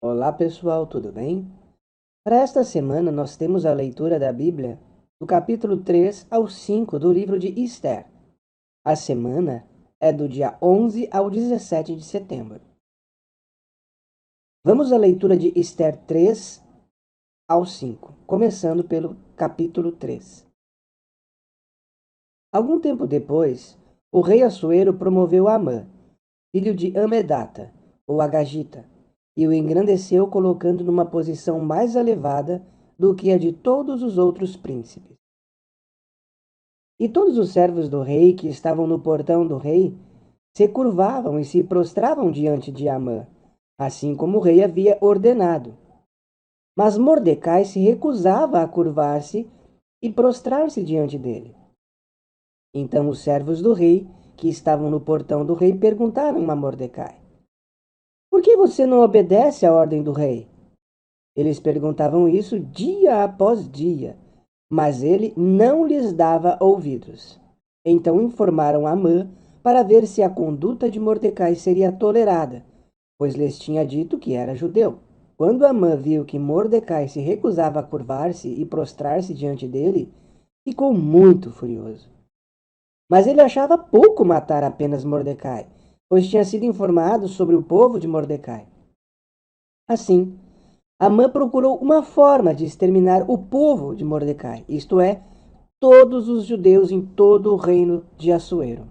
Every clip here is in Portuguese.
Olá pessoal, tudo bem? Para esta semana nós temos a leitura da Bíblia do capítulo 3 ao 5 do livro de Esther. A semana é do dia 11 ao 17 de setembro. Vamos à leitura de Esther 3 ao 5, começando pelo capítulo 3. Algum tempo depois, o rei Assuero promoveu Amã, filho de Amedata, ou Agagita, e o engrandeceu colocando numa posição mais elevada do que a de todos os outros príncipes. E todos os servos do rei que estavam no portão do rei se curvavam e se prostravam diante de Amã, assim como o rei havia ordenado. Mas Mordecai se recusava a curvar-se e prostrar-se diante dele. Então os servos do rei, que estavam no portão do rei, perguntaram a Mordecai: Por que você não obedece à ordem do rei? Eles perguntavam isso dia após dia, mas ele não lhes dava ouvidos. Então informaram Amã para ver se a conduta de Mordecai seria tolerada, pois lhes tinha dito que era judeu. Quando Amã viu que Mordecai se recusava a curvar-se e prostrar-se diante dele, ficou muito furioso. Mas ele achava pouco matar apenas Mordecai, pois tinha sido informado sobre o povo de Mordecai. Assim, Amã procurou uma forma de exterminar o povo de Mordecai, isto é, todos os judeus em todo o reino de Assuero.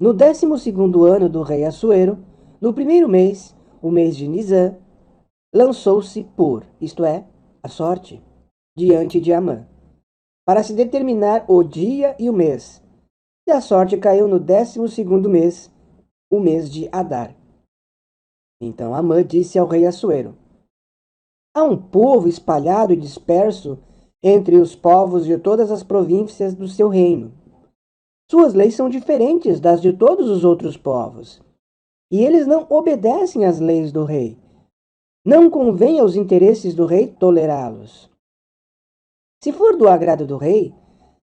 No 12º ano do rei Assuero, no primeiro mês, o mês de Nisã, lançou-se por, isto é, a sorte, diante de Amã, para se determinar o dia e o mês. E a sorte caiu no 12º mês, o mês de Adar. Então Amã disse ao rei Assuero: Há um povo espalhado e disperso entre os povos de todas as províncias do seu reino. Suas leis são diferentes das de todos os outros povos, e eles não obedecem às leis do rei. Não convém aos interesses do rei tolerá-los. Se for do agrado do rei,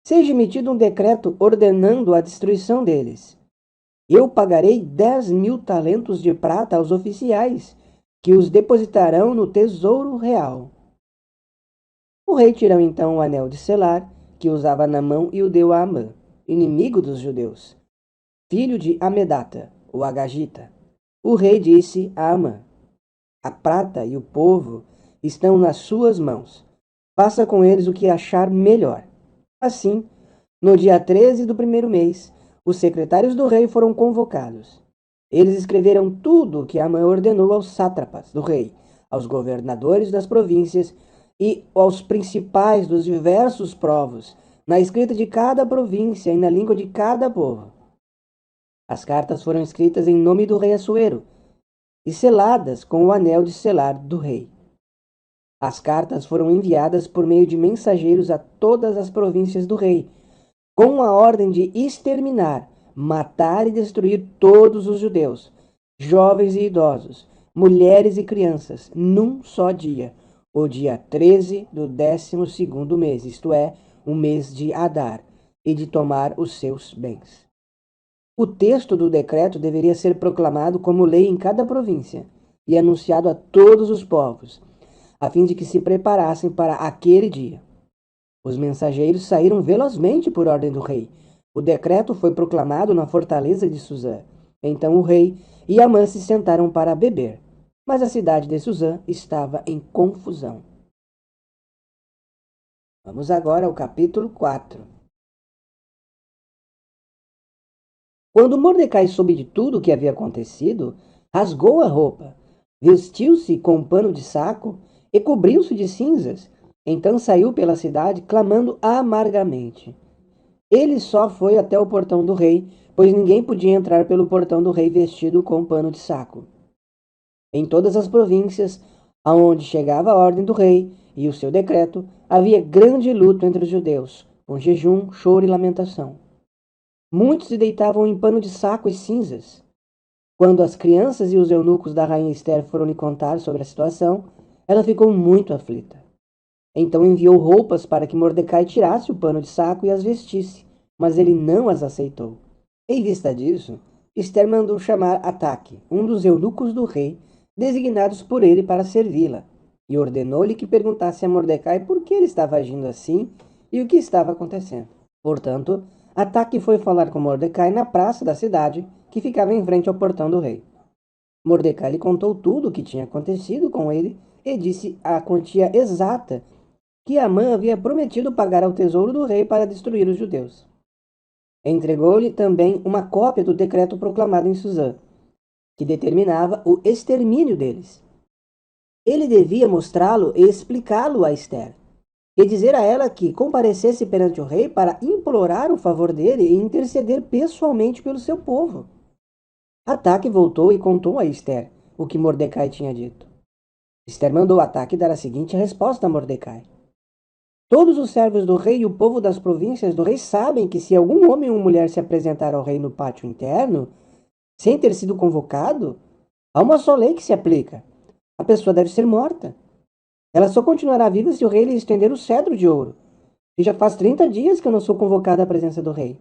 seja emitido um decreto ordenando a destruição deles. Eu pagarei 10.000 talentos de prata aos oficiais, que os depositarão no tesouro real. O rei tirou então o anel de selar, que usava na mão, e o deu a Amã, inimigo dos judeus, filho de Amedata, o Agagita. O rei disse a Amã: A prata e o povo estão nas suas mãos. Faça com eles o que achar melhor. Assim, no dia 13 do primeiro mês, os secretários do rei foram convocados. Eles escreveram tudo o que Amã ordenou aos sátrapas do rei, aos governadores das províncias e aos principais dos diversos povos, na escrita de cada província e na língua de cada povo. As cartas foram escritas em nome do rei Assuero e seladas com o anel de selar do rei. As cartas foram enviadas por meio de mensageiros a todas as províncias do rei, com a ordem de exterminar, matar e destruir todos os judeus, jovens e idosos, mulheres e crianças, num só dia, o dia 13 do 12º mês, isto é, o mês de Adar, e de tomar os seus bens. O texto do decreto deveria ser proclamado como lei em cada província e anunciado a todos os povos, a fim de que se preparassem para aquele dia. Os mensageiros saíram velozmente por ordem do rei. O decreto foi proclamado na fortaleza de Suzã. Então o rei e Amã se sentaram para beber, mas a cidade de Suzã estava em confusão. Vamos agora ao capítulo 4. Quando Mordecai soube de tudo o que havia acontecido, rasgou a roupa, vestiu-se com um pano de saco e cobriu-se de cinzas. Então saiu pela cidade, clamando amargamente. Ele só foi até o portão do rei, pois ninguém podia entrar pelo portão do rei vestido com um pano de saco. Em todas as províncias, aonde chegava a ordem do rei e o seu decreto, havia grande luto entre os judeus, com jejum, choro e lamentação. Muitos se deitavam em pano de saco e cinzas. Quando as crianças e os eunucos da rainha Esther foram lhe contar sobre a situação, ela ficou muito aflita. Então enviou roupas para que Mordecai tirasse o pano de saco e as vestisse, mas ele não as aceitou. Em vista disso, Esther mandou chamar Ataque, um dos eunucos do rei, designados por ele para servi-la, e ordenou-lhe que perguntasse a Mordecai por que ele estava agindo assim e o que estava acontecendo. Portanto, Ataque foi falar com Mordecai na praça da cidade, que ficava em frente ao portão do rei. Mordecai lhe contou tudo o que tinha acontecido com ele e disse a quantia exata que Amã havia prometido pagar ao tesouro do rei para destruir os judeus. Entregou-lhe também uma cópia do decreto proclamado em Suzã, que determinava o extermínio deles. Ele devia mostrá-lo e explicá-lo a Esther, e dizer a ela que comparecesse perante o rei para implorar o favor dele e interceder pessoalmente pelo seu povo. Ataque voltou e contou a Esther o que Mordecai tinha dito. Esther mandou Ataque dar a seguinte resposta a Mordecai. Todos os servos do rei e o povo das províncias do rei sabem que se algum homem ou mulher se apresentar ao rei no pátio interno, sem ter sido convocado, há uma só lei que se aplica. A pessoa deve ser morta. Ela só continuará viva se o rei lhe estender o cetro de ouro. E já faz 30 dias que eu não sou convocado à presença do rei.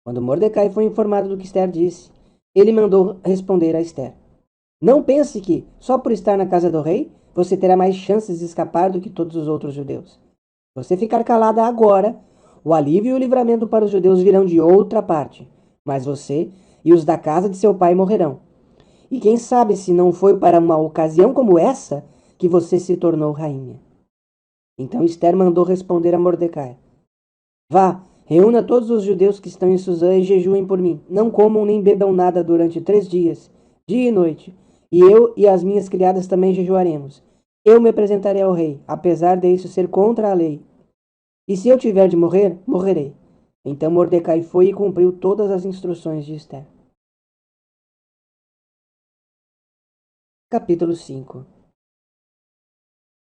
Quando Mordecai foi informado do que Esther disse, ele mandou responder a Esther. Não pense que, só por estar na casa do rei, você terá mais chances de escapar do que todos os outros judeus. Se você ficar calada agora, o alívio e o livramento para os judeus virão de outra parte, mas você e os da casa de seu pai morrerão. E quem sabe se não foi para uma ocasião como essa que você se tornou rainha. Então Esther mandou responder a Mordecai. Vá, reúna todos os judeus que estão em Suzã e jejuem por mim. Não comam nem bebam nada durante 3 dias, dia e noite. E eu e as minhas criadas também jejuaremos. Eu me apresentarei ao rei, apesar de isso ser contra a lei. E se eu tiver de morrer, morrerei. Então Mordecai foi e cumpriu todas as instruções de Esther. Capítulo 5.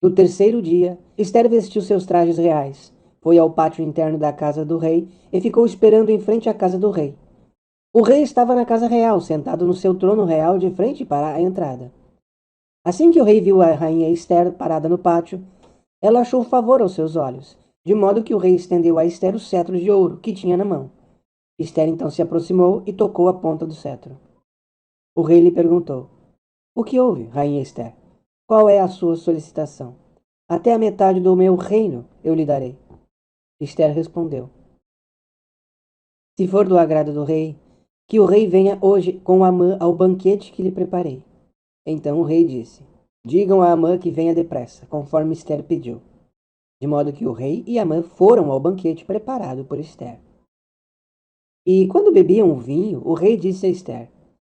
No terceiro dia, Esther vestiu seus trajes reais, foi ao pátio interno da casa do rei e ficou esperando em frente à casa do rei. O rei estava na casa real, sentado no seu trono real de frente para a entrada. Assim que o rei viu a rainha Esther parada no pátio, ela achou favor aos seus olhos, de modo que o rei estendeu a Esther o cetro de ouro que tinha na mão. Esther então se aproximou e tocou a ponta do cetro. O rei lhe perguntou: O que houve, rainha Esther? Qual é a sua solicitação? Até a metade do meu reino eu lhe darei. Esther respondeu: Se for do agrado do rei, que o rei venha hoje com Amã ao banquete que lhe preparei. Então o rei disse: Digam a Amã que venha depressa, conforme Esther pediu. De modo que o rei e Amã foram ao banquete preparado por Esther. E quando bebiam o vinho, o rei disse a Esther: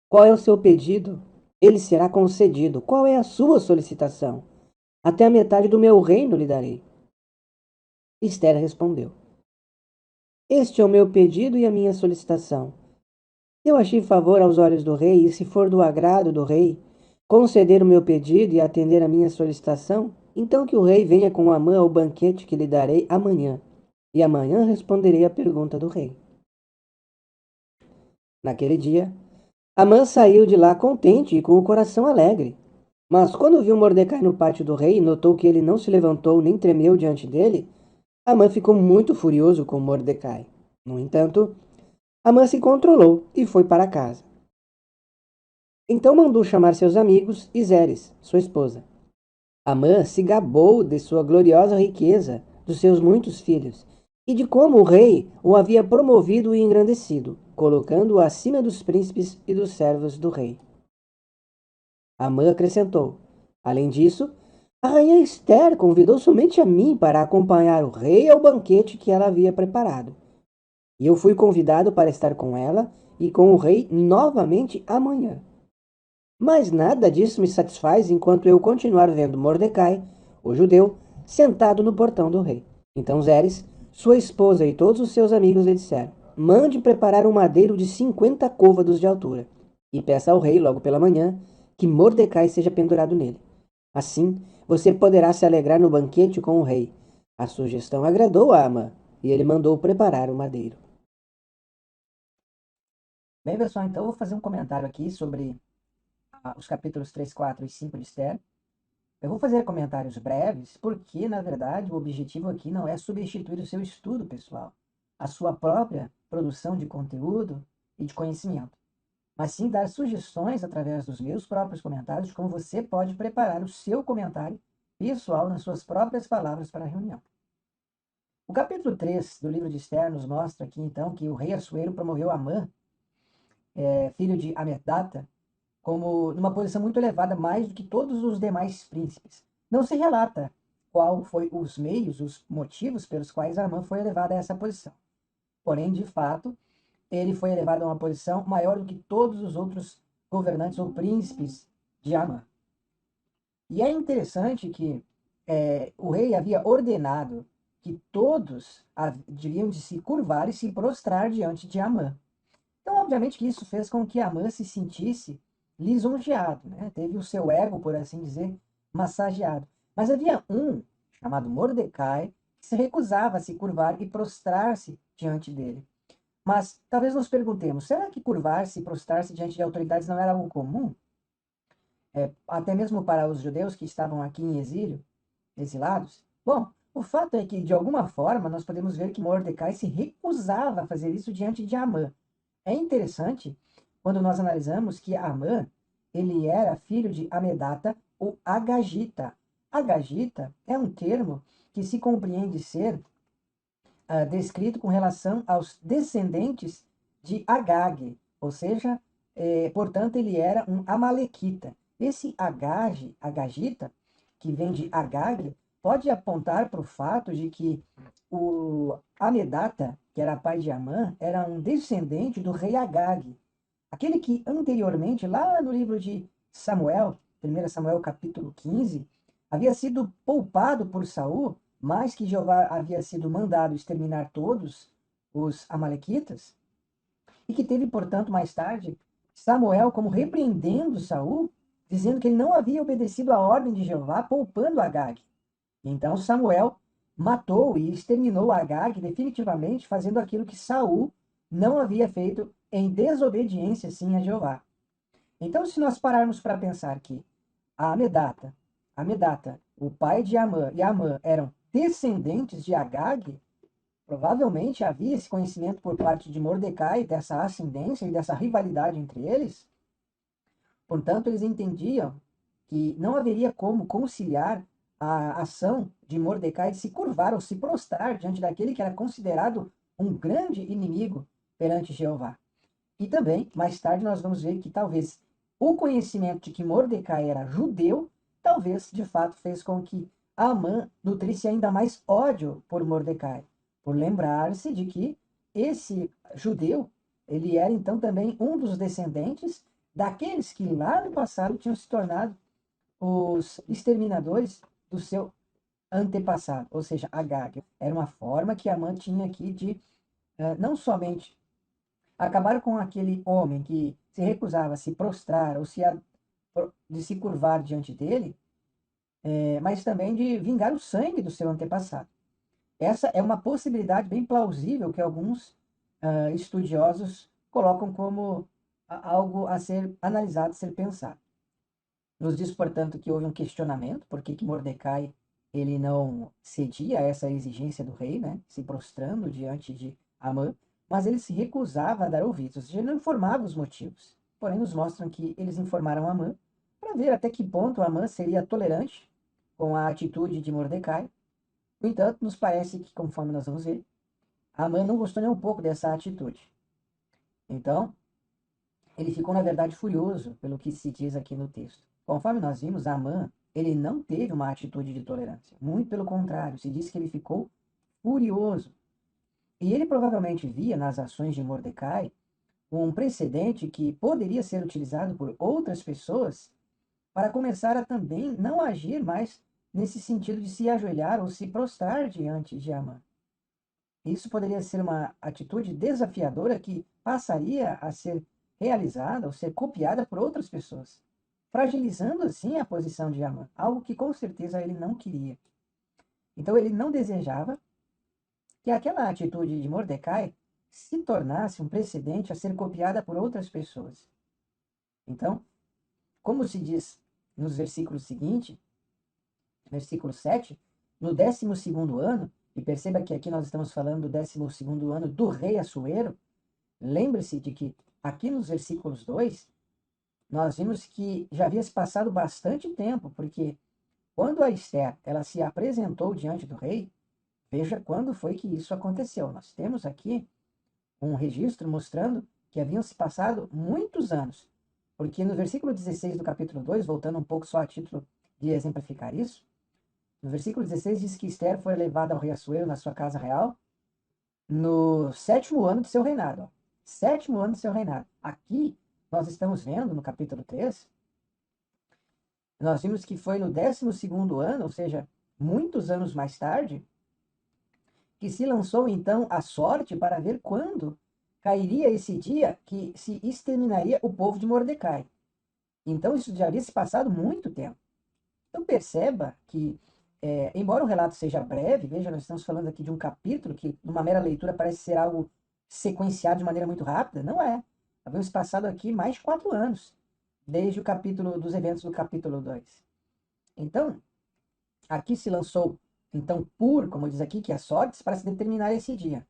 Qual é o seu pedido? Ele será concedido. Qual é a sua solicitação? Até a metade do meu reino lhe darei. Esther respondeu: Este é o meu pedido e a minha solicitação. Se eu achei favor aos olhos do rei, e se for do agrado do rei, conceder o meu pedido e atender a minha solicitação, então que o rei venha com Amã ao banquete que lhe darei amanhã, e amanhã responderei à pergunta do rei. Naquele dia, Amã saiu de lá contente e com o coração alegre. Mas quando viu Mordecai no pátio do rei e notou que ele não se levantou nem tremeu diante dele, Amã ficou muito furioso com Mordecai. No entanto, Amã se controlou e foi para casa. Então mandou chamar seus amigos e Zeres, sua esposa. Amã se gabou de sua gloriosa riqueza, dos seus muitos filhos, e de como o rei o havia promovido e engrandecido, colocando-o acima dos príncipes e dos servos do rei. Amã acrescentou: Além disso, a rainha Esther convidou somente a mim para acompanhar o rei ao banquete que ela havia preparado. E eu fui convidado para estar com ela e com o rei novamente amanhã. Mas nada disso me satisfaz enquanto eu continuar vendo Mordecai, o judeu, sentado no portão do rei. Então Zeres, sua esposa e todos os seus amigos lhe disseram: Mande preparar um madeiro de 50 côvados de altura, e peça ao rei, logo pela manhã, que Mordecai seja pendurado nele. Assim, você poderá se alegrar no banquete com o rei. A sugestão agradou a Amã, e ele mandou preparar o madeiro. Bem, pessoal, então eu vou fazer um comentário aqui sobre os capítulos 3, 4 e 5 de Esther. Eu vou fazer comentários breves, porque, na verdade, o objetivo aqui não é substituir o seu estudo pessoal, a sua própria produção de conteúdo e de conhecimento. mas sim dar sugestões através dos meus próprios comentários de como você pode preparar o seu comentário pessoal nas suas próprias palavras para a reunião. O capítulo 3 do livro de Esther nos mostra aqui, então, que o rei Assuero promoveu Amã, filho de Amedata, como numa posição muito elevada, mais do que todos os demais príncipes. Não se relata qual foi os meios, os motivos pelos quais Amã foi elevado a essa posição. Porém, de fato, ele foi elevado a uma posição maior do que todos os outros governantes ou príncipes de Amã. E é interessante que o rei havia ordenado que todos deviam de se curvar e se prostrar diante de Amã. Então, obviamente que isso fez com que Amã se sentisse lisonjeado, né? Teve o seu ego, por assim dizer, massageado. Mas havia um, chamado Mordecai, que se recusava a se curvar e prostrar-se diante dele. Mas talvez nos perguntemos, será que curvar-se e prostrar-se diante de autoridades não era algo comum? Até mesmo para os judeus que estavam aqui em exílio, exilados? Bom, o fato é que, de alguma forma, nós podemos ver que Mordecai se recusava a fazer isso diante de Amã. É interessante quando nós analisamos que Amã, ele era filho de Amedata, ou Agagita. Agagita é um termo que se compreende ser descrito com relação aos descendentes de Agag, ou seja, portanto, ele era um amalequita. Esse Agagita, que vem de Agag, pode apontar para o fato de que o Amedata, que era pai de Amã, era um descendente do rei Agag, aquele que anteriormente, lá no livro de Samuel, 1 Samuel capítulo 15, havia sido poupado por Saul, mas que Jeová havia sido mandado exterminar todos os amalequitas, e que teve, portanto, mais tarde, Samuel como repreendendo Saul, dizendo que ele não havia obedecido à ordem de Jeová, poupando Agag. Então Samuel matou e exterminou Agag definitivamente, fazendo aquilo que Saul não havia feito em desobediência, sim, a Jeová. Então, se nós pararmos para pensar que a Amedata, o pai de Amã e Amã eram descendentes de Agag, provavelmente havia esse conhecimento por parte de Mordecai dessa ascendência e dessa rivalidade entre eles. Portanto, eles entendiam que não haveria como conciliar a ação de Mordecai de se curvar ou se prostrar diante daquele que era considerado um grande inimigo perante Jeová. E também, mais tarde, nós vamos ver que talvez o conhecimento de que Mordecai era judeu, talvez de fato fez com que Amã nutrisse ainda mais ódio por Mordecai, por lembrar-se de que esse judeu, ele era então também um dos descendentes daqueles que lá no passado tinham se tornado os exterminadores do seu antepassado, ou seja, Agag. Era uma forma que Amã tinha aqui de não somente acabar com aquele homem que se recusava a se prostrar ou de se curvar diante dele, mas também de vingar o sangue do seu antepassado. Essa é uma possibilidade bem plausível que alguns estudiosos colocam como algo a ser analisado, a ser pensado. Nos diz, portanto, que houve um questionamento, por que Mordecai ele não cedia a essa exigência do rei, né, se prostrando diante de Amã, mas ele se recusava a dar ouvidos, ou seja, ele não informava os motivos. Porém, nos mostram que eles informaram Amã para ver até que ponto Amã seria tolerante com a atitude de Mordecai. No entanto, nos parece que, conforme nós vamos ver, Amã não gostou nem um pouco dessa atitude. Então, ele ficou, na verdade, furioso pelo que se diz aqui no texto. Conforme nós vimos, Amã, ele não teve uma atitude de tolerância. Muito pelo contrário, se diz que ele ficou furioso. E ele provavelmente via nas ações de Mordecai um precedente que poderia ser utilizado por outras pessoas para começar a também não agir mais nesse sentido de se ajoelhar ou se prostrar diante de Amã. Isso poderia ser uma atitude desafiadora que passaria a ser realizada ou ser copiada por outras pessoas, fragilizando assim a posição de Amã, algo que com certeza ele não queria. Então ele não desejava que aquela atitude de Mordecai se tornasse um precedente a ser copiada por outras pessoas. Então, como se diz nos versículos seguintes, versículo 7, no 12º ano, e perceba que aqui nós estamos falando do 12º ano do rei Assuero, lembre-se de que aqui nos versículos 2, nós vimos que já havia se passado bastante tempo, porque quando a Esther ela se apresentou diante do rei, veja quando foi que isso aconteceu. Nós temos aqui um registro mostrando que haviam se passado muitos anos, porque no versículo 16 do capítulo 2, voltando um pouco só a título de exemplificar isso, no versículo 16 diz que Esther foi levada ao rei Assuero na sua casa real no 7º ano de seu reinado. Ó. 7º ano de seu reinado. Aqui nós estamos vendo no capítulo 3, nós vimos que foi no 12º ano, ou seja, muitos anos mais tarde, que se lançou então a sorte para ver quando cairia esse dia que se exterminaria o povo de Mordecai. Então isso já havia se passado muito tempo. Então perceba que, embora o relato seja breve, veja, nós estamos falando aqui de um capítulo que, numa mera leitura, parece ser algo sequenciado de maneira muito rápida. Não é. Havíamos passado aqui mais de 4 anos, desde o capítulo dos eventos do capítulo 2. Então, aqui se lançou, então, como diz aqui, que as sortes para se determinar esse dia.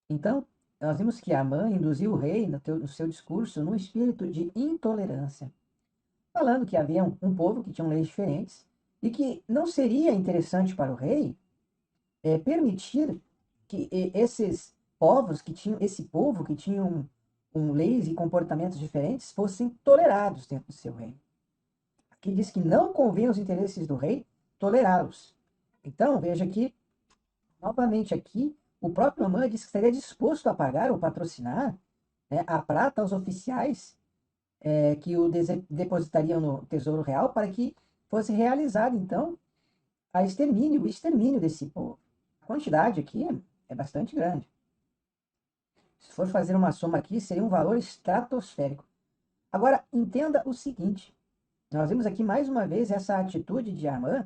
Então, nós vimos que Amã induziu o rei no seu discurso num espírito de intolerância, falando que havia um povo que tinha leis diferentes e que não seria interessante para o rei permitir que esses povos que tinham, esse povo que tinham leis e comportamentos diferentes fossem tolerados dentro do seu reino. Aqui diz que não convém aos interesses do rei tolerá-los. Então, veja que, novamente aqui, o próprio Amã diz que estaria disposto a pagar ou patrocinar, né, a prata aos oficiais que o depositariam no Tesouro Real para que fosse realizado, então, o extermínio desse povo. A quantidade aqui é bastante grande. Se for fazer uma soma aqui, seria um valor estratosférico. Agora, entenda o seguinte, nós vemos aqui mais uma vez essa atitude de Amã,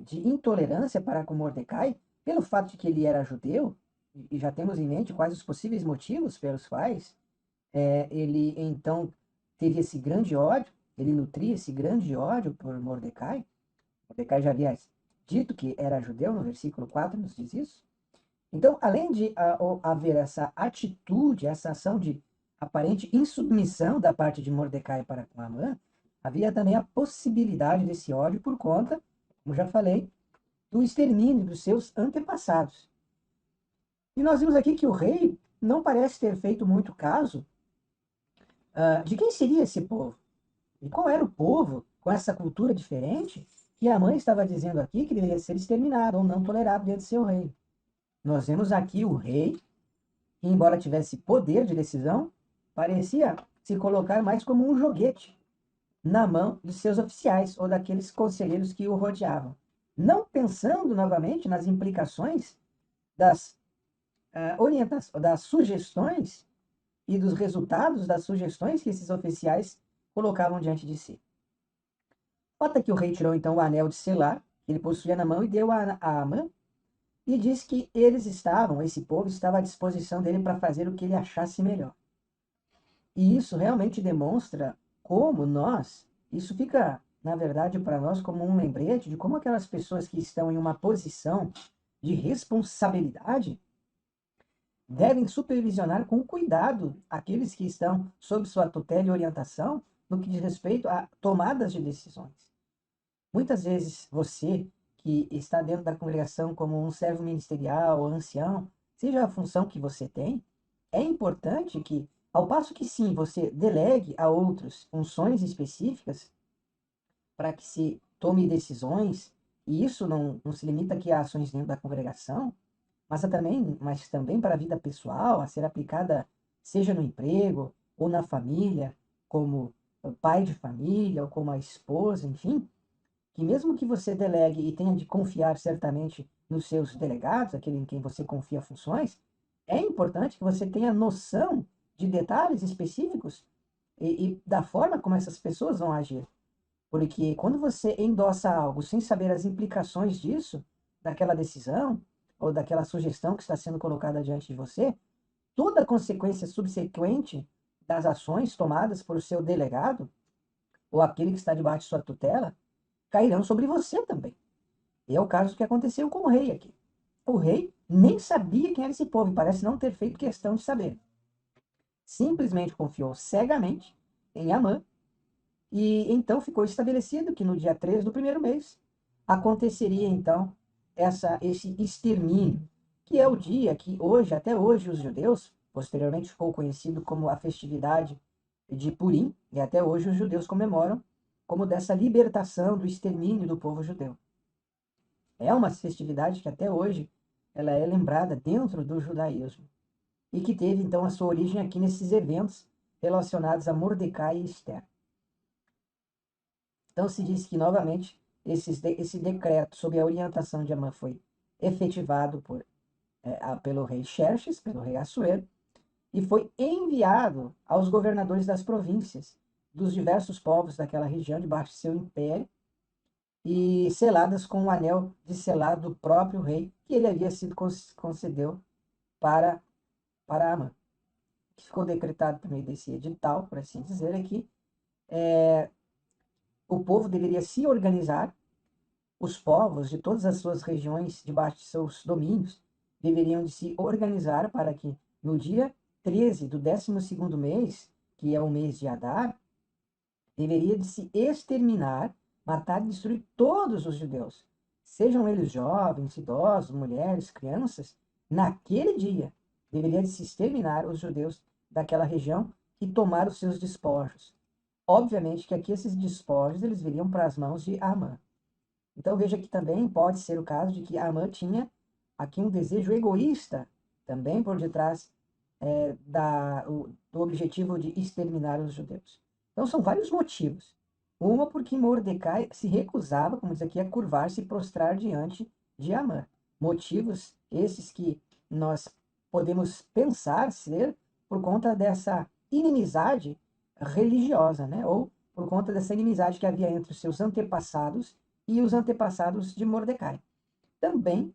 de intolerância para com Mordecai, pelo fato de que ele era judeu, e já temos em mente quais os possíveis motivos pelos quais ele então teve esse grande ódio, ele nutria esse grande ódio por Mordecai. Mordecai já havia dito que era judeu, no versículo 4 nos diz isso. Então, além de haver essa atitude, essa ação de aparente insubmissão da parte de Mordecai para com Amã, havia também a possibilidade desse ódio por conta, como já falei, do extermínio dos seus antepassados. E nós vimos aqui que o rei não parece ter feito muito caso de quem seria esse povo. E qual era o povo com essa cultura diferente que a mãe estava dizendo aqui que deveria ser exterminado ou não tolerado dentro do seu reino. Nós vemos aqui o rei, que embora tivesse poder de decisão, parecia se colocar mais como um joguete na mão de seus oficiais ou daqueles conselheiros que o rodeavam, não pensando novamente nas implicações das das sugestões e dos resultados das sugestões que esses oficiais colocavam diante de si. Nota que o rei tirou então o anel de selar, que ele possuía na mão, e deu a Amã, e disse que esse povo estava à disposição dele para fazer o que ele achasse melhor. E isso realmente demonstra como isso fica, na verdade, para nós como um lembrete de como aquelas pessoas que estão em uma posição de responsabilidade devem supervisionar com cuidado aqueles que estão sob sua tutela e orientação no que diz respeito a tomadas de decisões. Muitas vezes você, que está dentro da congregação como um servo ministerial ou ancião, seja a função que você tem, é importante que, ao passo que sim, você delegue a outros funções específicas para que se tome decisões, e isso não se limita aqui a ações dentro da congregação, mas também para a vida pessoal, a ser aplicada seja no emprego ou na família, como pai de família ou como a esposa, enfim, que mesmo que você delegue e tenha de confiar certamente nos seus delegados, aquele em quem você confia funções, é importante que você tenha noção de detalhes específicos e da forma como essas pessoas vão agir. Porque quando você endossa algo sem saber as implicações disso, daquela decisão, ou daquela sugestão que está sendo colocada diante de você, toda consequência subsequente das ações tomadas por seu delegado, ou aquele que está debaixo de sua tutela, cairão sobre você também. E é o caso que aconteceu com o rei aqui. O rei nem sabia quem era esse povo, e parece não ter feito questão de saber. simplesmente confiou cegamente em Amã, e então ficou estabelecido que no dia 3 do primeiro mês aconteceria então esse extermínio, que é o dia que hoje, até hoje, os judeus, posteriormente ficou conhecido como a festividade de Purim, e até hoje os judeus comemoram como dessa libertação do extermínio do povo judeu. É uma festividade que até hoje ela é lembrada dentro do judaísmo e que teve então a sua origem aqui nesses eventos relacionados a Mordecai e Esther. Então se diz que novamente esse decreto sob a orientação de Amã foi efetivado pelo rei Xerxes, pelo rei Assuero, e foi enviado aos governadores das províncias dos diversos povos daquela região debaixo de seu império e seladas com o anel de selar do próprio rei que ele havia sido concedeu para Amã. O que ficou decretado por meio desse edital, por assim dizer, é que o povo deveria se organizar, os povos de todas as suas regiões debaixo de seus domínios deveriam de se organizar para que no dia 13 do 12º mês, que é o mês de Adar, deveria de se exterminar, matar e destruir todos os judeus, sejam eles jovens, idosos, mulheres, crianças, naquele dia deveria de se exterminar os judeus daquela região e tomar os seus despojos. Obviamente que aqui esses despojos eles viriam para as mãos de Amã. Então veja que também pode ser o caso de que Amã tinha aqui um desejo egoísta também por detrás do objetivo de exterminar os judeus. Então são vários motivos. Uma porque Mordecai se recusava, como diz aqui, a curvar-se e prostrar diante de Amã. Motivos esses que nós podemos pensar ser por conta dessa inimizade religiosa, né? Ou por conta dessa inimizade que havia entre os seus antepassados e os antepassados de Mordecai. Também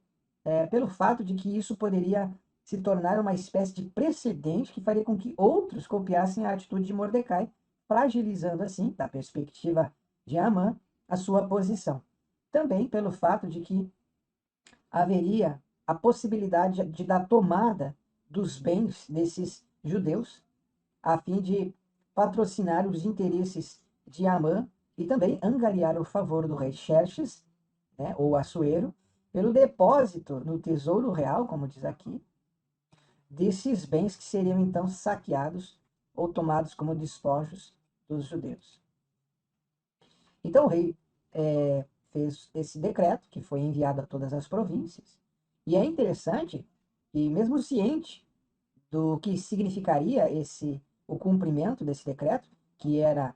pelo fato de que isso poderia se tornar uma espécie de precedente que faria com que outros copiassem a atitude de Mordecai, fragilizando assim, da perspectiva de Amã, a sua posição. Também pelo fato de que haveria a possibilidade da tomada dos bens desses judeus, a fim de patrocinar os interesses de Amã e também angariar o favor do rei Xerxes, né, ou Assuero, pelo depósito no tesouro real, como diz aqui, desses bens que seriam então saqueados ou tomados como despojos dos judeus. Então o rei fez esse decreto, que foi enviado a todas as províncias, e é interessante que, mesmo ciente do que significaria o cumprimento desse decreto, que era,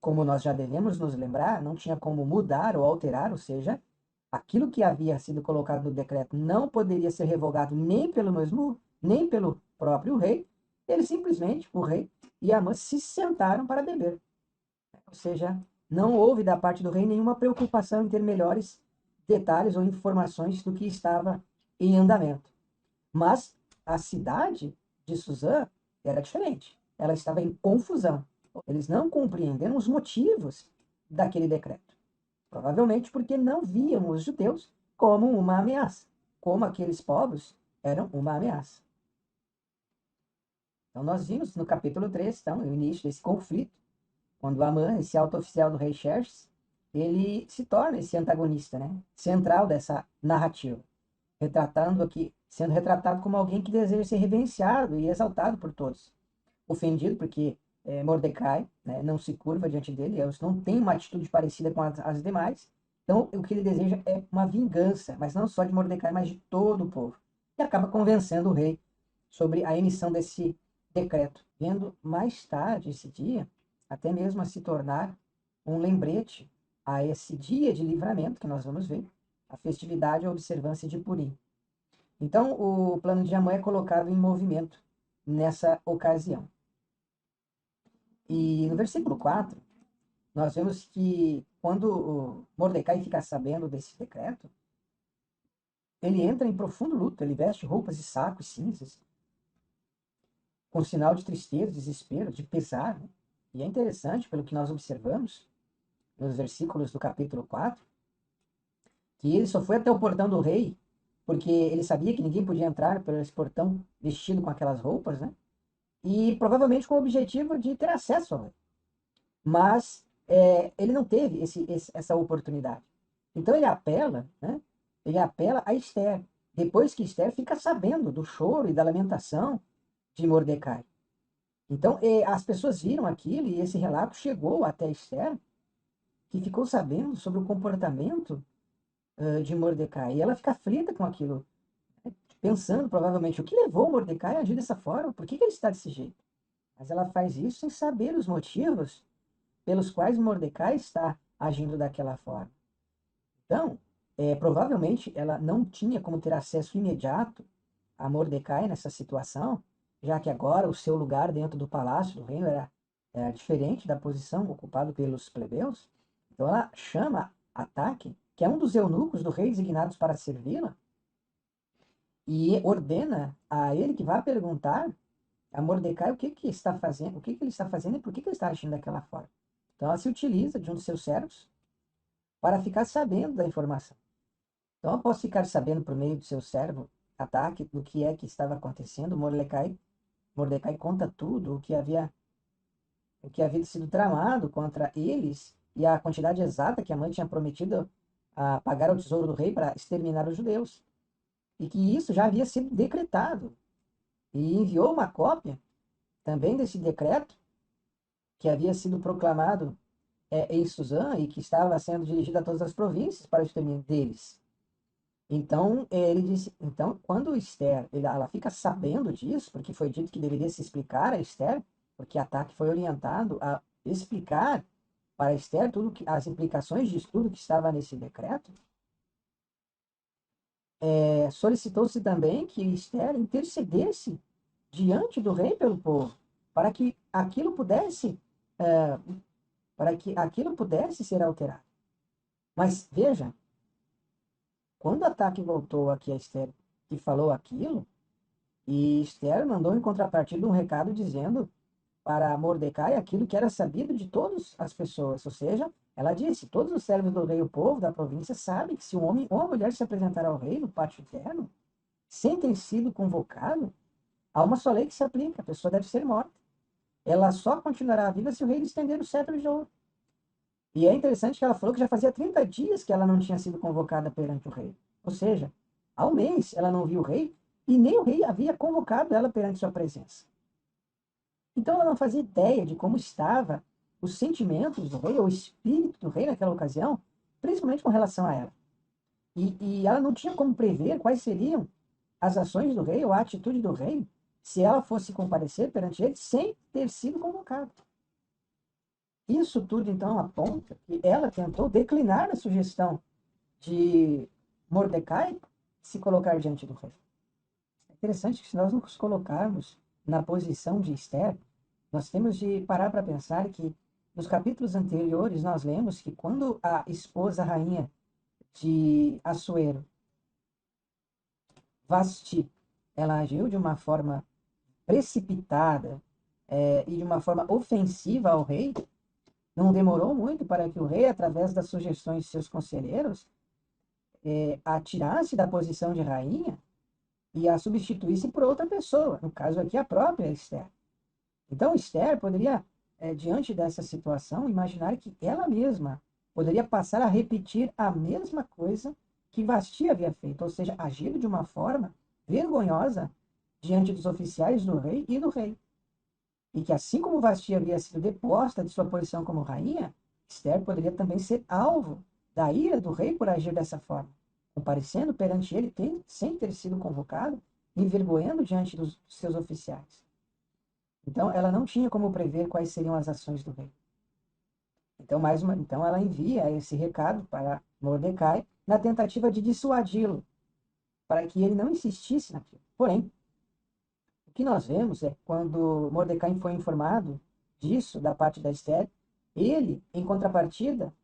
como nós já devemos nos lembrar, não tinha como mudar ou alterar, ou seja, aquilo que havia sido colocado no decreto não poderia ser revogado nem pelo próprio rei, ele simplesmente, o rei e Amã, se sentaram para beber. Ou seja, não houve da parte do rei nenhuma preocupação em ter melhores detalhes ou informações do que estava em andamento. Mas a cidade de Suzã era diferente. Ela estava em confusão. Eles não compreenderam os motivos daquele decreto. Provavelmente porque não viam os judeus como uma ameaça, como aqueles povos eram uma ameaça. Então nós vimos no capítulo 3, então, o início desse conflito, quando Amã, esse alto oficial do rei Xerxes, ele se torna esse antagonista, né, central dessa narrativa, sendo retratado como alguém que deseja ser reverenciado e exaltado por todos. Ofendido porque Mordecai, né, não se curva diante dele, não tem uma atitude parecida com as demais. Então, o que ele deseja é uma vingança, mas não só de Mordecai, mas de todo o povo. E acaba convencendo o rei sobre a emissão desse decreto, vendo mais tarde esse dia até mesmo a se tornar um lembrete a esse dia de livramento que nós vamos ver, a festividade e a observância de Purim. Então, o plano de Amã é colocado em movimento nessa ocasião. E no versículo 4, nós vemos que quando o Mordecai fica sabendo desse decreto, ele entra em profundo luto, ele veste roupas de saco e cinzas, com sinal de tristeza, desespero, de pesar. Né? E é interessante, pelo que nós observamos nos versículos do capítulo 4, que ele só foi até o portão do rei, porque ele sabia que ninguém podia entrar por esse portão vestido com aquelas roupas, né? e provavelmente com o objetivo de ter acesso ao rei. Mas ele não teve essa oportunidade. Então ele apela, né? Ele apela a Esther, depois que Esther fica sabendo do choro e da lamentação de Mordecai. Então as pessoas viram aquilo e esse relato chegou até Esther, que ficou sabendo sobre o comportamento de Mordecai. E ela fica aflita com aquilo, pensando provavelmente o que levou Mordecai a agir dessa forma, por que ele está desse jeito? Mas ela faz isso sem saber os motivos pelos quais Mordecai está agindo daquela forma. Então, provavelmente ela não tinha como ter acesso imediato a Mordecai nessa situação, já que agora o seu lugar dentro do palácio do reino era diferente da posição ocupada pelos plebeus. Então ela chama Ataque, que é um dos eunucos do rei designados para servi-la, e ordena a ele que vá perguntar a Mordecai o que que está fazendo, o que que ele está fazendo e por que que ele está agindo daquela forma. Então ela se utiliza de um dos seus servos para ficar sabendo da informação. Então após ficar sabendo por meio do seu servo Ataque do que é que estava acontecendo, Mordecai conta tudo o que havia sido tramado contra eles e a quantidade exata que a mãe tinha prometido a pagar ao tesouro do rei para exterminar os judeus. E que isso já havia sido decretado. E enviou uma cópia também desse decreto que havia sido proclamado em Suzã e que estava sendo dirigido a todas as províncias para o extermínio deles. Então, ele disse, então, quando Esther, ela fica sabendo disso, porque foi dito que deveria se explicar a Esther, porque Ataque foi orientado a explicar para Esther as implicações de tudo que estava nesse decreto, solicitou-se também que Esther intercedesse diante do rei pelo povo, para que aquilo pudesse, é, para que aquilo pudesse ser alterado. Mas veja, quando Ataque voltou aqui a Esther e falou aquilo, e Esther mandou em contrapartida um recado dizendo para Mordecai aquilo que era sabido de todas as pessoas. Ou seja, ela disse: todos os servos do rei e o povo da província sabem que se um homem ou uma mulher se apresentar ao rei no pátio interno, sem ter sido convocado, há uma só lei que se aplica: a pessoa deve ser morta. Ela só continuará viva se o rei lhe estender o cetro de ouro. E é interessante que ela falou que já fazia 30 dias que ela não tinha sido convocada perante o rei. Ou seja, há um mês ela não viu o rei e nem o rei havia convocado ela perante sua presença. Então ela não fazia ideia de como estava os sentimentos do rei, ou o espírito do rei naquela ocasião, principalmente com relação a ela. E ela não tinha como prever quais seriam as ações do rei ou a atitude do rei se ela fosse comparecer perante ele sem ter sido convocada. Isso tudo, então, aponta que ela tentou declinar a sugestão de Mordecai se colocar diante do rei. É interessante que se nós nos colocarmos na posição de Esther, nós temos de parar para pensar que nos capítulos anteriores nós lemos que quando a esposa rainha de Assuero, Vasti, ela agiu de uma forma precipitada e de uma forma ofensiva ao rei, não demorou muito para que o rei, através das sugestões de seus conselheiros, a tirasse da posição de rainha e a substituísse por outra pessoa, no caso aqui a própria Esther. Então Esther poderia, diante dessa situação, imaginar que ela mesma poderia passar a repetir a mesma coisa que Vasti havia feito, ou seja, agido de uma forma vergonhosa diante dos oficiais do rei e do rei. E que assim como Vasti havia sido deposta de sua posição como rainha, Esther poderia também ser alvo da ira do rei por agir dessa forma, comparecendo perante ele sem ter sido convocado, envergonhando diante dos seus oficiais. Então, ela não tinha como prever quais seriam as ações do rei. Então ela envia esse recado para Mordecai na tentativa de dissuadi-lo, para que ele não insistisse naquilo. Porém, o que nós vemos é quando Mordecai foi informado disso da parte da Esther, ele, em contrapartida,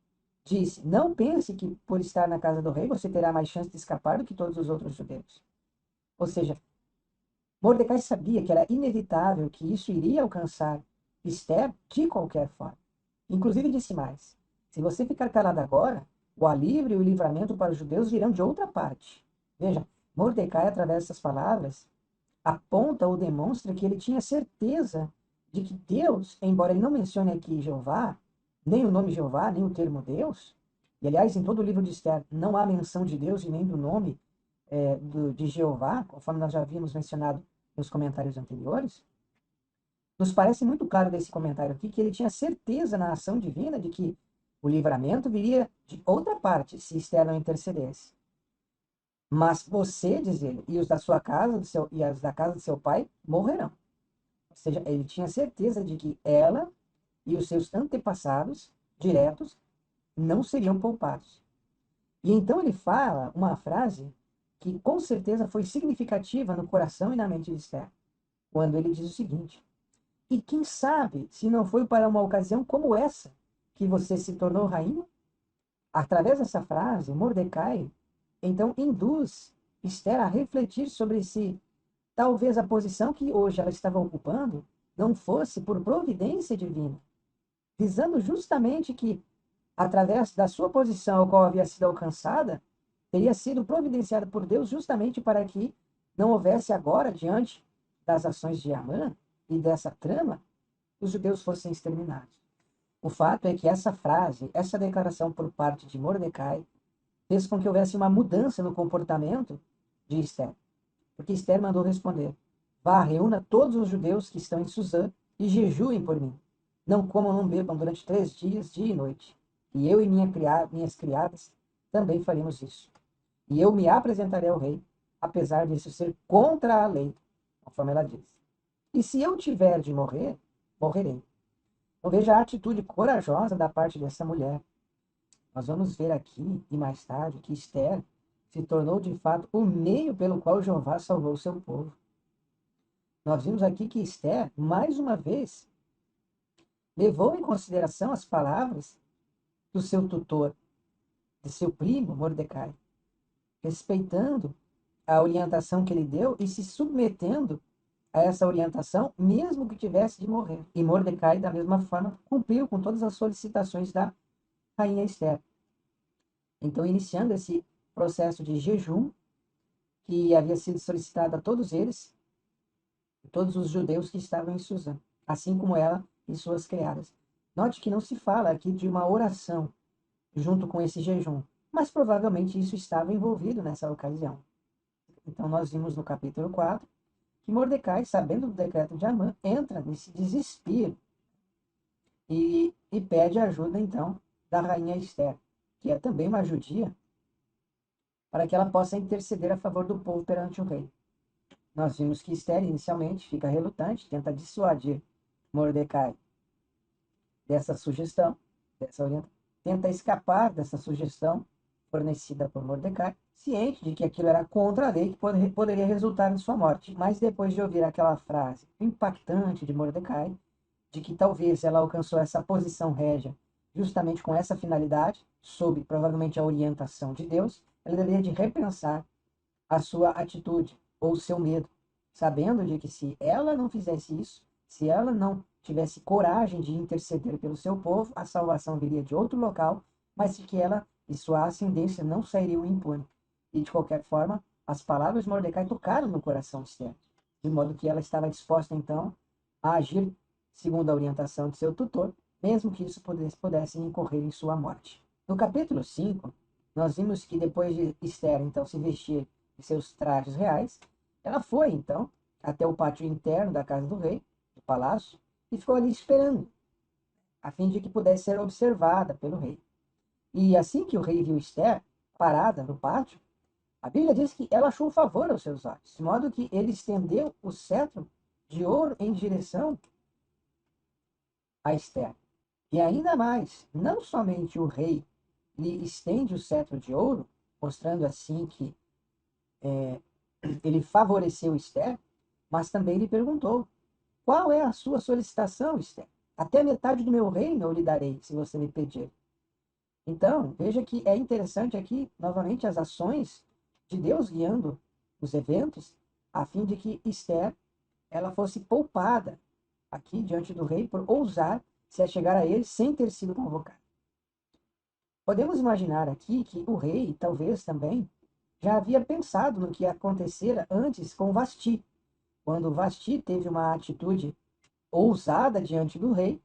disse: não pense que por estar na casa do rei você terá mais chance de escapar do que todos os outros judeus. Ou seja, Mordecai sabia que era inevitável que isso iria alcançar Esther de qualquer forma. Inclusive disse mais: se você ficar calado agora, o alívio e o livramento para os judeus virão de outra parte. Veja, Mordecai, através dessas palavras, aponta ou demonstra que ele tinha certeza de que Deus, embora ele não mencione aqui Jeová, nem o nome Jeová, nem o termo Deus, e aliás, em todo o livro de Esther não há menção de Deus e nem do nome de Jeová, conforme nós já havíamos mencionado nos comentários anteriores, nos parece muito claro desse comentário aqui que ele tinha certeza na ação divina de que o livramento viria de outra parte, se Esther não intercedesse. Mas você, diz ele, e os da sua casa, e as da casa de seu pai morrerão. Ou seja, ele tinha certeza de que ela e os seus antepassados diretos não seriam poupados. E então ele fala uma frase que com certeza foi significativa no coração e na mente de Esther, quando ele diz o seguinte: e quem sabe se não foi para uma ocasião como essa que você se tornou rainha? Através dessa frase, Mordecai então induz Esther a refletir sobre se talvez a posição que hoje ela estava ocupando não fosse por providência divina, visando justamente que, através da sua posição ao qual havia sido alcançada, teria sido providenciada por Deus justamente para que não houvesse agora, diante das ações de Amã e dessa trama, os judeus fossem exterminados. O fato é que essa frase, essa declaração por parte de Mordecai, fez com que houvesse uma mudança no comportamento de Esther. Porque Esther mandou responder: vá, reúna todos os judeus que estão em Suzã e jejuem por mim. Não comam, não bebam durante 3 dias, dia e noite. E eu e minhas criadas também faremos isso. E eu me apresentarei ao rei, apesar disso ser contra a lei, conforme ela diz. E se eu tiver de morrer, morrerei. Então veja a atitude corajosa da parte dessa mulher. Nós vamos ver aqui e mais tarde que Esther se tornou de fato o meio pelo qual Jeová salvou o seu povo. Nós vimos aqui que Esther, mais uma vez, levou em consideração as palavras do seu tutor, de seu primo Mordecai, respeitando a orientação que ele deu e se submetendo a essa orientação, mesmo que tivesse de morrer. E Mordecai, da mesma forma, cumpriu com todas as solicitações da rainha Esther. Então, iniciando esse processo de jejum, que havia sido solicitado a todos eles, todos os judeus que estavam em Suzã, assim como ela e suas criadas. Note que não se fala aqui de uma oração junto com esse jejum, mas provavelmente isso estava envolvido nessa ocasião. Então, nós vimos no capítulo 4 que Mordecai, sabendo do decreto de Amã, entra nesse desespero e pede ajuda, então, da rainha Esther, que é também uma judia, para que ela possa interceder a favor do povo perante o rei. Nós vimos que Esther inicialmente fica relutante, tenta dissuadir Mordecai dessa sugestão, dessa orientação, tenta escapar dessa sugestão fornecida por Mordecai, ciente de que aquilo era contra a lei que poderia resultar em sua morte. Mas depois de ouvir aquela frase impactante de Mordecai, de que talvez ela alcançou essa posição régia justamente com essa finalidade, sob provavelmente a orientação de Deus, ela deveria de repensar a sua atitude ou o seu medo, sabendo de que se ela não fizesse isso, se ela não tivesse coragem de interceder pelo seu povo, a salvação viria de outro local, mas de que ela e sua ascendência não sairiam impune. E de qualquer forma, as palavras de Mordecai tocaram no coração de Esther, de modo que ela estava disposta então a agir segundo a orientação de seu tutor, mesmo que isso pudesse incorrer em sua morte. No capítulo 5, nós vimos que depois de Esther então se vestir de seus trajes reais, ela foi então até o pátio interno da casa do rei, do palácio, e ficou ali esperando, a fim de que pudesse ser observada pelo rei. E assim que o rei viu Esther parada no pátio, a Bíblia diz que ela achou favor aos seus olhos, de modo que ele estendeu o cetro de ouro em direção a Esther. E ainda mais, não somente o rei lhe estende o cetro de ouro, mostrando assim que ele favoreceu Esther, mas também lhe perguntou: qual é a sua solicitação, Esther? Até metade do meu reino eu lhe darei, se você me pedir. Então, veja que é interessante aqui, novamente, as ações de Deus guiando os eventos, a fim de que Esther ela fosse poupada aqui diante do rei por ousar se achegar a ele sem ter sido convocado. Podemos imaginar aqui que o rei, talvez também, já havia pensado no que acontecera antes com Vasti, quando Vasti teve uma atitude ousada diante do rei,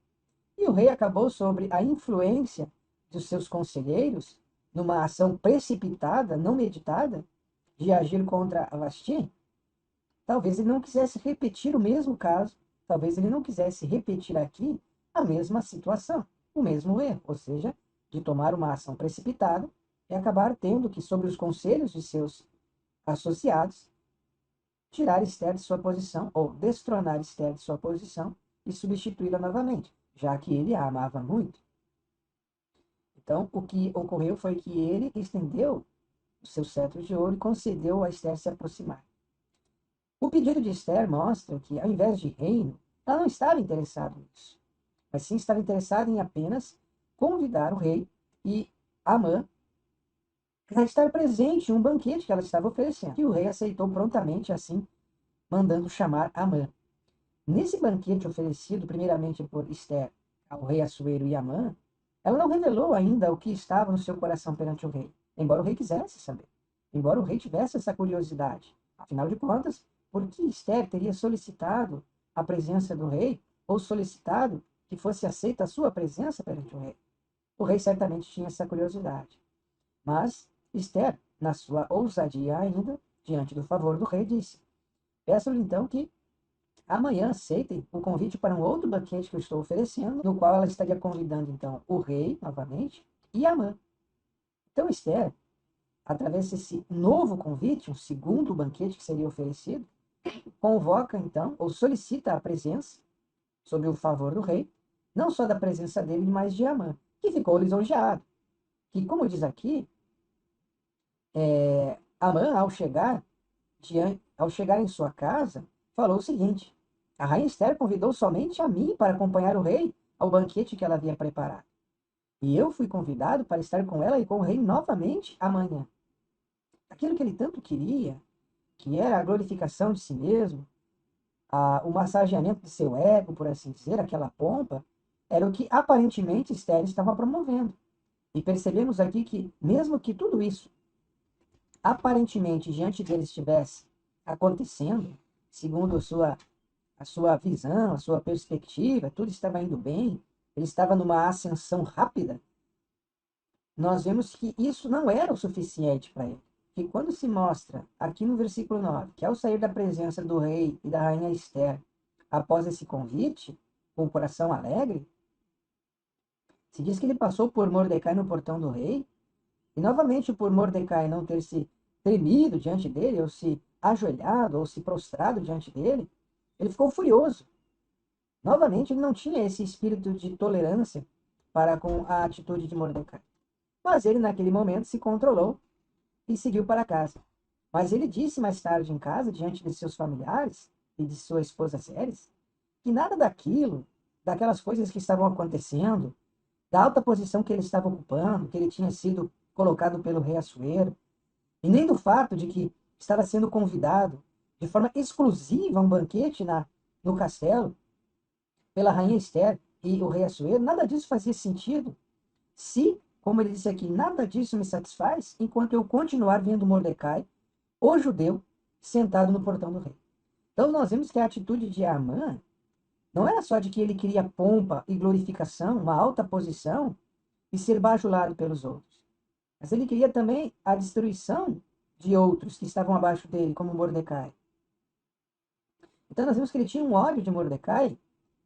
e o rei acabou, sob a influência dos seus conselheiros, numa ação precipitada, não meditada, de agir contra Vasti. Talvez ele não quisesse repetir o mesmo caso, talvez ele não quisesse repetir aqui a mesma situação, o mesmo erro, ou seja, de tomar uma ação precipitada e acabar tendo que, sob os conselhos de seus associados, tirar Esther de sua posição ou destronar Esther de sua posição e substituí-la novamente, já que ele a amava muito. Então, o que ocorreu foi que ele estendeu o seu cetro de ouro e concedeu a Esther se aproximar. O pedido de Esther mostra que, ao invés de reino, ela não estava interessada nisso, mas sim estava interessada em apenas convidar o rei e Amã a estar presente em um banquete que ela estava oferecendo. E o rei aceitou prontamente, assim, mandando chamar Amã. Nesse banquete oferecido primeiramente por Esther ao rei Assuero e Amã, ela não revelou ainda o que estava no seu coração perante o rei, embora o rei quisesse saber, embora o rei tivesse essa curiosidade. Afinal de contas, por que Esther teria solicitado a presença do rei ou solicitado que fosse aceita a sua presença perante o rei? O rei certamente tinha essa curiosidade. Mas Esther, na sua ousadia ainda, diante do favor do rei, disse: Peço-lhe então que amanhã aceitem o convite para um outro banquete que eu estou oferecendo, no qual ela estaria convidando então o rei, novamente, e Amã. Então Esther, através desse novo convite, um segundo banquete que seria oferecido, convoca então, ou solicita a presença, sob o favor do rei, não só da presença dele, mas de Amã, que ficou lisonjeado. Que, como diz aqui, Amã, ao chegar em sua casa, falou o seguinte: a rainha Esther convidou somente a mim para acompanhar o rei ao banquete que ela havia preparado. E eu fui convidado para estar com ela e com o rei novamente amanhã. Aquilo que ele tanto queria, que era a glorificação de si mesmo, o massageamento de seu ego, por assim dizer, aquela pompa, era o que aparentemente Esther estava promovendo. E percebemos aqui que, mesmo que tudo isso aparentemente diante dele estivesse acontecendo, segundo a sua visão, a sua perspectiva, tudo estava indo bem, ele estava numa ascensão rápida, nós vemos que isso não era o suficiente para ele. Que quando se mostra aqui no versículo 9, que ao sair da presença do rei e da rainha Esther, após esse convite, com o coração alegre, se diz que ele passou por Mordecai no portão do rei, e novamente por Mordecai não ter se tremido diante dele, ou se ajoelhado, ou se prostrado diante dele, ele ficou furioso. Novamente, ele não tinha esse espírito de tolerância para com a atitude de Mordecai. Mas ele, naquele momento, se controlou e seguiu para casa. Mas ele disse mais tarde em casa, diante de seus familiares e de sua esposa Ceres, que nada daquelas coisas que estavam acontecendo, da alta posição que ele estava ocupando, que ele tinha sido colocado pelo rei Assuero, e nem do fato de que estava sendo convidado de forma exclusiva a um banquete no castelo pela rainha Esther e o rei Assuero, nada disso fazia sentido se, como ele disse aqui, nada disso me satisfaz enquanto eu continuar vendo Mordecai, o judeu, sentado no portão do rei. Então nós vemos que a atitude de Amã não era só de que ele queria pompa e glorificação, uma alta posição e ser bajulado pelos outros. Mas ele queria também a destruição de outros que estavam abaixo dele, como Mordecai. Então nós vemos que ele tinha um ódio de Mordecai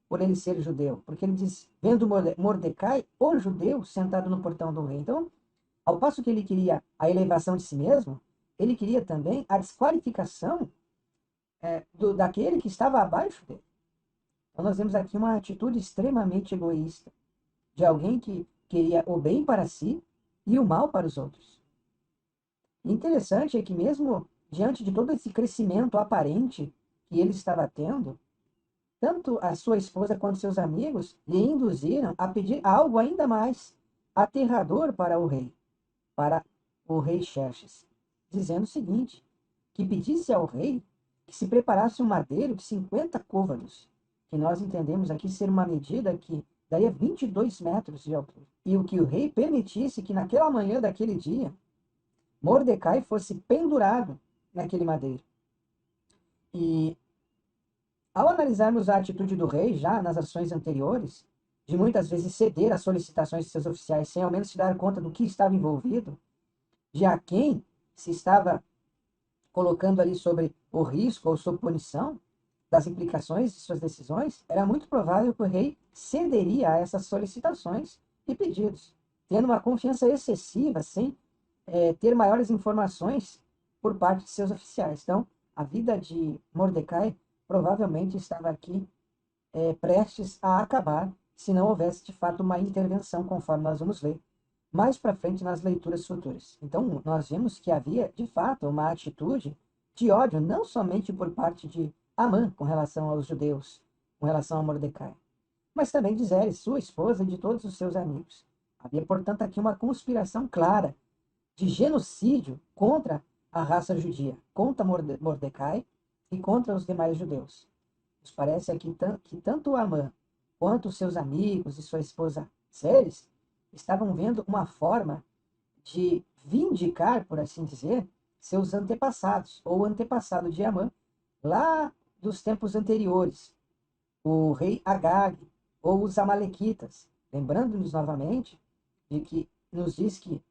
por ele ser judeu, porque ele diz, vendo Mordecai, o judeu, sentado no portão do rei. Então, ao passo que ele queria a elevação de si mesmo, ele queria também a desqualificação daquele que estava abaixo dele. Então nós vemos aqui uma atitude extremamente egoísta, de alguém que queria o bem para si e o mal para os outros. E interessante é que mesmo diante de todo esse crescimento aparente que ele estava tendo, tanto a sua esposa quanto seus amigos lhe induziram a pedir algo ainda mais aterrador para o rei Xerxes, dizendo o seguinte, que pedisse ao rei que se preparasse um madeiro de 50 côvados, que nós entendemos aqui ser uma medida que daria 22 metros de altura, e o que o rei permitisse que naquela manhã daquele dia, Mordecai fosse pendurado naquele madeiro. E Ao analisarmos a atitude do rei já nas ações anteriores, de muitas vezes ceder às solicitações de seus oficiais sem ao menos se dar conta do que estava envolvido, de a quem se estava colocando ali sobre o risco ou sob punição das implicações de suas decisões, era muito provável que o rei cederia a essas solicitações e pedidos, tendo uma confiança excessiva, sem ter maiores informações por parte de seus oficiais. Então, a vida de Mordecai provavelmente estava aqui prestes a acabar se não houvesse de fato uma intervenção, conforme nós vamos ver mais para frente nas leituras futuras. Então, nós vimos que havia de fato uma atitude de ódio, não somente por parte de Amã com relação aos judeus, com relação a Mordecai, mas também de Zeres, sua esposa, e de todos os seus amigos. Havia, portanto, aqui uma conspiração clara de genocídio contra a raça judia, contra Mordecai e contra os demais judeus. Nos parece aqui que tanto Amã quanto seus amigos e sua esposa Zeres estavam vendo uma forma de vindicar, por assim dizer, seus antepassados, ou o antepassado de Amã, lá dos tempos anteriores, o rei Agag, ou os Amalequitas. Lembrando-nos novamente de que nos diz que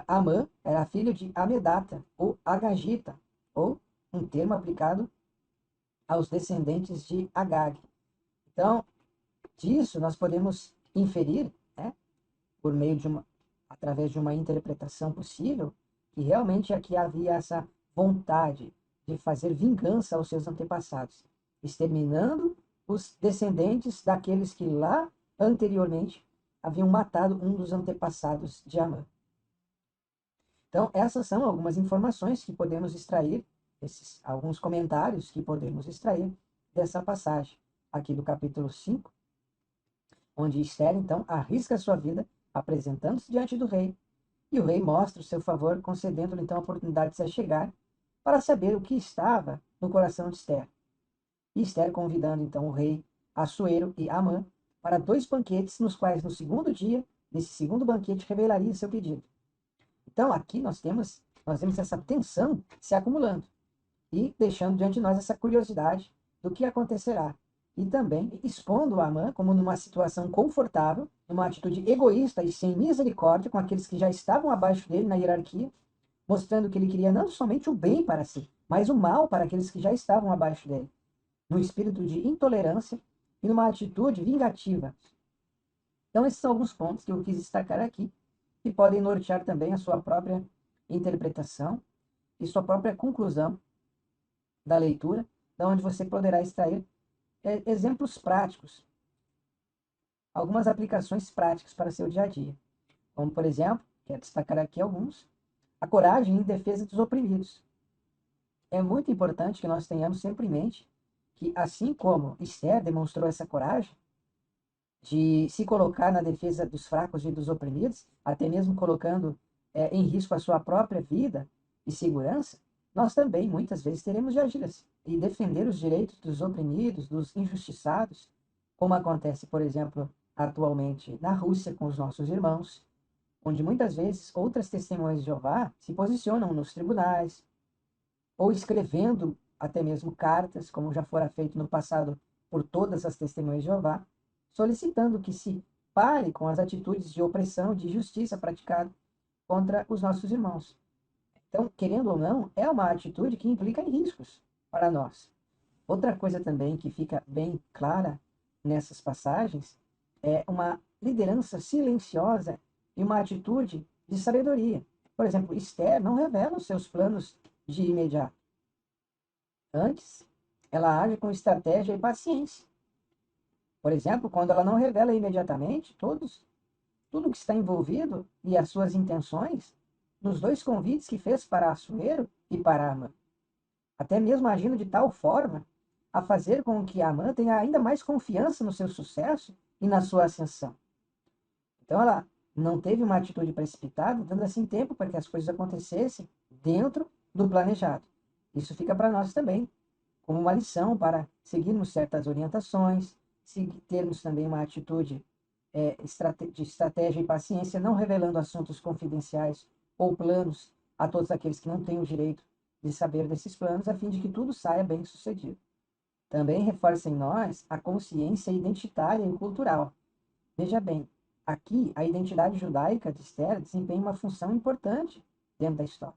Amã era filho de Amedata, ou Agagita, ou um termo aplicado aos descendentes de Agag. Então, disso nós podemos inferir, né, por meio de através de uma interpretação possível, que realmente aqui havia essa vontade de fazer vingança aos seus antepassados, exterminando os descendentes daqueles que lá anteriormente haviam matado um dos antepassados de Amã. Então, essas são algumas informações que podemos extrair, alguns comentários que podemos extrair dessa passagem aqui do capítulo 5, onde Esther, então, arrisca a sua vida apresentando-se diante do rei, e o rei mostra o seu favor, concedendo-lhe, então, a oportunidade de se achegar para saber o que estava no coração de Esther. E Esther convidando, então, o rei Assuero e Amã para 2 banquetes, nos quais, no segundo dia, nesse segundo banquete, revelaria seu pedido. Então, aqui nós vemos essa tensão se acumulando e deixando diante de nós essa curiosidade do que acontecerá. E também expondo Amã como numa situação confortável, numa atitude egoísta e sem misericórdia com aqueles que já estavam abaixo dele na hierarquia, mostrando que ele queria não somente o bem para si, mas o mal para aqueles que já estavam abaixo dele, num espírito de intolerância e numa atitude vingativa. Então, esses são alguns pontos que eu quis destacar aqui, que podem nortear também a sua própria interpretação e sua própria conclusão da leitura, da onde você poderá extrair exemplos práticos, algumas aplicações práticas para seu dia a dia. Como, por exemplo, quero destacar aqui alguns, a coragem em defesa dos oprimidos. É muito importante que nós tenhamos sempre em mente que, assim como Esther demonstrou essa coragem de se colocar na defesa dos fracos e dos oprimidos, até mesmo colocando em risco a sua própria vida e segurança, nós também muitas vezes teremos de agir assim, e defender os direitos dos oprimidos, dos injustiçados, como acontece, por exemplo, atualmente na Rússia com os nossos irmãos, onde muitas vezes outras testemunhas de Jeová se posicionam nos tribunais, ou escrevendo até mesmo cartas, como já fora feito no passado por todas as testemunhas de Jeová, solicitando que se pare com as atitudes de opressão, de injustiça praticada contra os nossos irmãos. Então, querendo ou não, é uma atitude que implica em riscos para nós. Outra coisa também que fica bem clara nessas passagens é uma liderança silenciosa e uma atitude de sabedoria. Por exemplo, Esther não revela os seus planos de imediato. Antes, ela age com estratégia e paciência. Por exemplo, quando ela não revela imediatamente tudo que está envolvido e as suas intenções nos 2 convites que fez para Assuero e para Amã. Até mesmo agindo de tal forma a fazer com que Amã tenha ainda mais confiança no seu sucesso e na sua ascensão. Então ela não teve uma atitude precipitada, dando assim tempo para que as coisas acontecessem dentro do planejado. Isso fica para nós também, como uma lição para seguirmos certas orientações, termos também uma atitude de estratégia e paciência, não revelando assuntos confidenciais ou planos a todos aqueles que não têm o direito de saber desses planos, a fim de que tudo saia bem sucedido. também reforça em nós a consciência identitária e cultural. Veja bem, aqui a identidade judaica de Esther desempenha uma função importante dentro da história.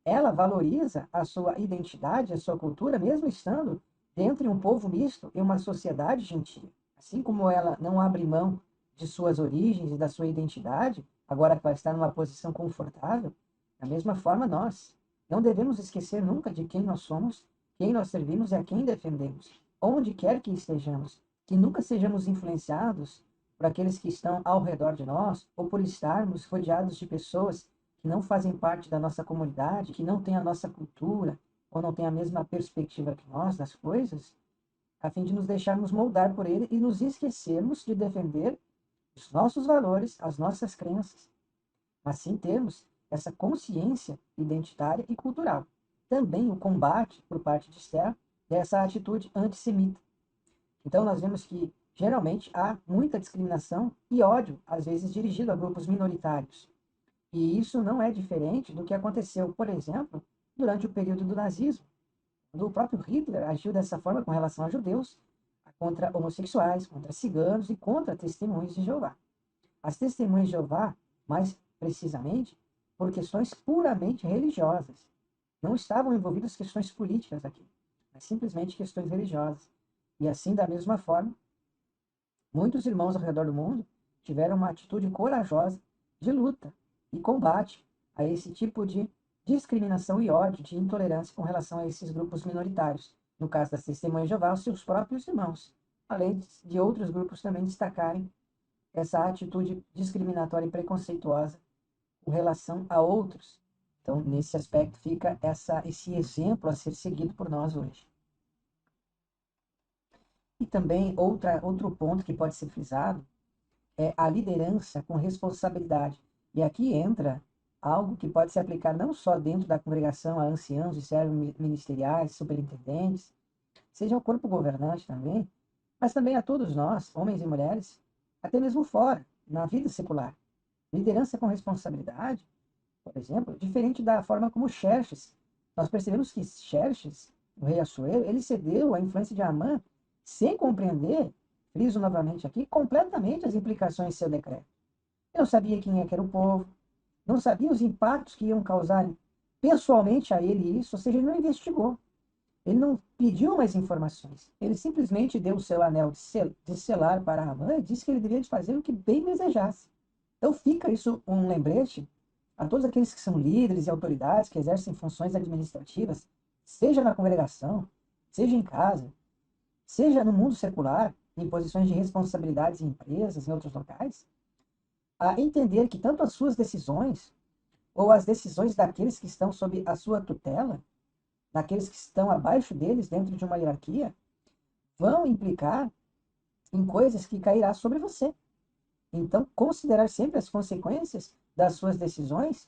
Ela valoriza a sua identidade, a sua cultura, mesmo estando dentro de um povo misto e uma sociedade gentia. Assim como ela não abre mão de suas origens e da sua identidade, agora que ela está numa posição confortável, da mesma forma nós. Não devemos esquecer nunca de quem nós somos, quem nós servimos e a quem defendemos, onde quer que estejamos. Que nunca sejamos influenciados por aqueles que estão ao redor de nós ou por estarmos rodeados de pessoas que não fazem parte da nossa comunidade, que não têm a nossa cultura ou não têm a mesma perspectiva que nós das coisas, a fim de nos deixarmos moldar por ele e nos esquecermos de defender os nossos valores, as nossas crenças, mas sim termos essa consciência identitária e cultural. Também o combate, por parte de Esther, dessa atitude antissemita. Então, nós vemos que, geralmente, há muita discriminação e ódio, às vezes dirigido a grupos minoritários. E isso não é diferente do que aconteceu, por exemplo, durante o período do nazismo. O próprio Hitler agiu dessa forma com relação a judeus, contra homossexuais, contra ciganos e contra testemunhas de Jeová. As testemunhas de Jeová, mais precisamente, por questões puramente religiosas. Não estavam envolvidas questões políticas aqui, mas simplesmente questões religiosas. E assim, da mesma forma, muitos irmãos ao redor do mundo tiveram uma atitude corajosa de luta e combate a esse tipo de discriminação e ódio, de intolerância com relação a esses grupos minoritários. No caso das testemunhas de Jeová, os seus próprios irmãos, além de outros grupos também destacarem essa atitude discriminatória e preconceituosa com relação a outros. Então, nesse aspecto, fica esse exemplo a ser seguido por nós hoje. E também outro ponto que pode ser frisado é a liderança com responsabilidade. E aqui entra algo que pode se aplicar não só dentro da congregação a anciãos e servos ministeriais, superintendentes, seja o corpo governante também, mas também a todos nós, homens e mulheres, até mesmo fora, na vida secular. Liderança com responsabilidade, por exemplo, diferente da forma como Xerxes. Nós percebemos que Xerxes, o rei Assuero, ele cedeu à influência de Amã sem compreender, friso novamente aqui, completamente as implicações de seu decreto. Ele não sabia quem é que era o povo, não sabia os impactos que iam causar pessoalmente a ele isso, ou seja, ele não investigou. Ele não pediu mais informações. Ele simplesmente deu o seu anel de selar para Amã e disse que ele deveria fazer o que bem desejasse. Então fica isso um lembrete a todos aqueles que são líderes e autoridades que exercem funções administrativas, seja na congregação, seja em casa, seja no mundo secular, em posições de responsabilidades em empresas, em outros locais, a entender que tanto as suas decisões ou as decisões daqueles que estão sob a sua tutela, daqueles que estão abaixo deles dentro de uma hierarquia, vão implicar em coisas que cairá sobre você. Então, considerar sempre as consequências das suas decisões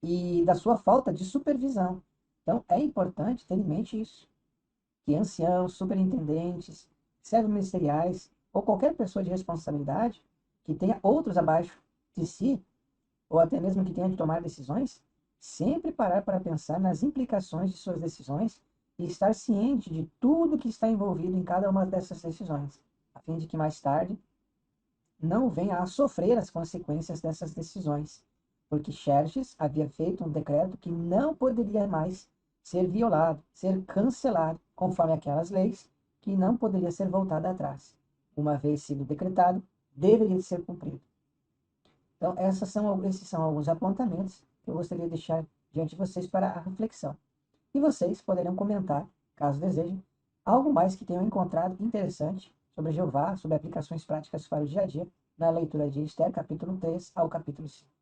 e da sua falta de supervisão. Então, é importante ter em mente isso, que anciãos, superintendentes, servos ministeriais ou qualquer pessoa de responsabilidade que tenha outros abaixo de si, ou até mesmo que tenha de tomar decisões, sempre parar para pensar nas implicações de suas decisões e estar ciente de tudo que está envolvido em cada uma dessas decisões, a fim de que mais tarde não venha a sofrer as consequências dessas decisões, porque Xerxes havia feito um decreto que não poderia mais ser violado, ser cancelado, conforme aquelas leis, que não poderia ser voltada atrás. Uma vez sido decretado, deveria ser cumprido. Então, esses são alguns apontamentos que eu gostaria de deixar diante de vocês para a reflexão. E vocês poderão comentar, caso desejem, algo mais que tenham encontrado interessante sobre Jeová, sobre aplicações práticas para o dia a dia, na leitura de Esther, capítulo 3 ao capítulo 5.